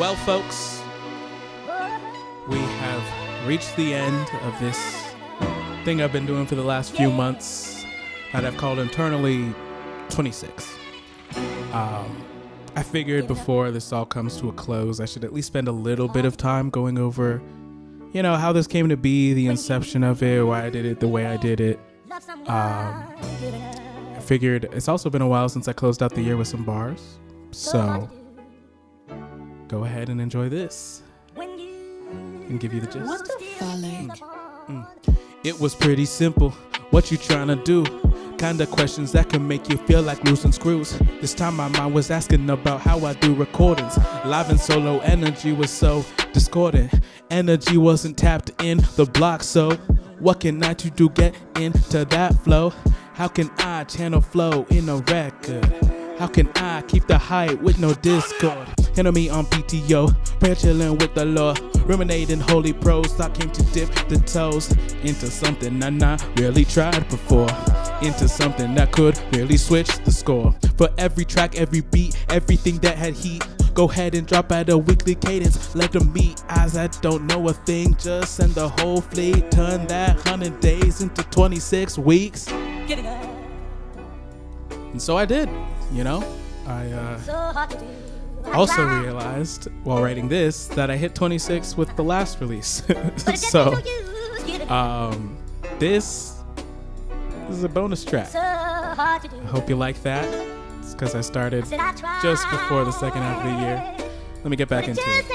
Well, folks, we have reached the end of this thing I've been doing for the last few months that I've called internally 26. I figured before this all comes to a close, I should at least spend a little bit of time going over, how this came to be, the inception of it, why I did it the way I did it. I figured it's also been a while since I closed out the year with some bars, so go ahead and enjoy this and give you the gist. What the fuck? It was pretty simple. What you trying to do? Kinda questions that can make you feel like losing screws. This time my mind was asking about how I do recordings. Live and solo energy was so discordant. Energy wasn't tapped in the block, so what can I do to get into that flow? How can I channel flow in a record? How can I keep the hype with no discord? Handle me on PTO, prayer chilling with the Lord, ruminating holy prose. Thought came to dip the toes into something I not really tried before, into something that could really switch the score. For every track, every beat, everything that had heat, go ahead and drop at a weekly cadence. Let them meet eyes that don't know a thing. Just send the whole fleet. Turn that 100 days into 26 weeks. And so I did, I also realized while writing this that I hit 26 with the last release. So this is a bonus track. I hope you like that. It's because I started just before the second half of the year. Let me get back into it.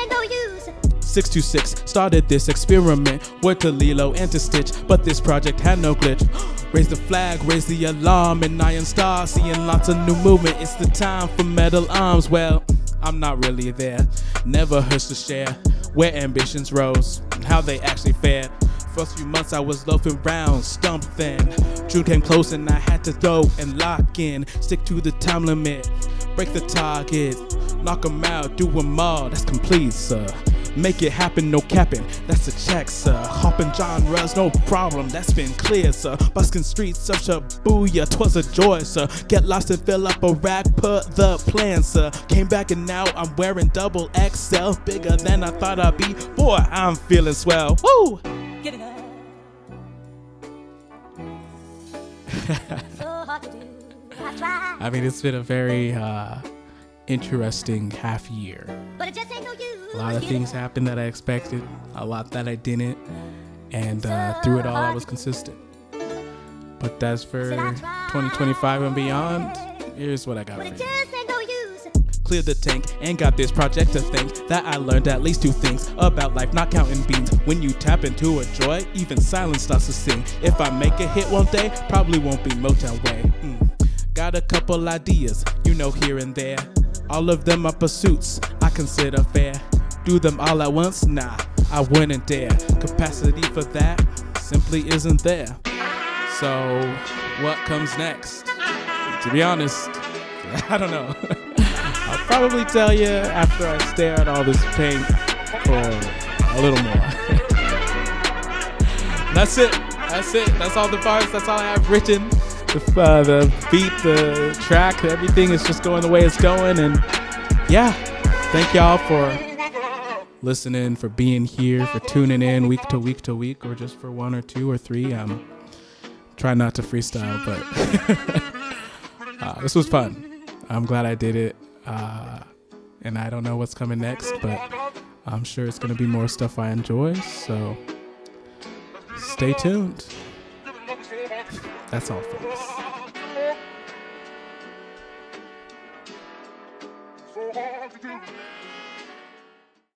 626 started this experiment. Word to Lilo and to Stitch, but this project had no glitch. Raise the flag, raise the alarm, and Iron Star seeing lots of new movement. It's the time for metal arms. Well, I'm not really there. Never hurts to share where ambitions rose and how they actually fared. First few months I was loafing round, stumped then. June came close and I had to throw and lock in. Stick to the time limit, break the target, knock 'em out, do 'em all, that's complete, sir. Make it happen, no capping, that's a check, sir. Hopping genres, no problem, that's been clear, sir. Busking streets, such a booyah, 'twas a joy, sir. Get lost and fill up a rack, put the plan, sir. Came back and now I'm wearing double XL, bigger than I thought I'd be. Boy, I'm feeling swell, woo! I mean, it's been a very interesting half year. A lot of things happened that I expected, a lot that I didn't, and through it all I was consistent. But as for 2025 and beyond, here's what I got for you. Cleared the tank and got this project to thank. That I learned at least two things about life, not counting beans. When you tap into a joy, even silence starts to sing. If I make a hit one day, probably won't be Motown way. Got a couple ideas, here and there. All of them are pursuits I consider fair. Do them all at once? Nah, I wouldn't dare. Capacity for that simply isn't there. So what comes next? To be honest, I don't know. I'll probably tell you after I stare at all this paint for a little more. That's it. That's all the parts. That's all I have written. The beat, the track, everything is just going the way it's going. And yeah, thank y'all for listening, for being here, for tuning in week to week to week, or just for one or two or three. Try not to freestyle, but this was fun. I'm glad I did it. And I don't know what's coming next, but I'm sure it's going to be more stuff I enjoy. So stay tuned. That's all, folks. So hard to do.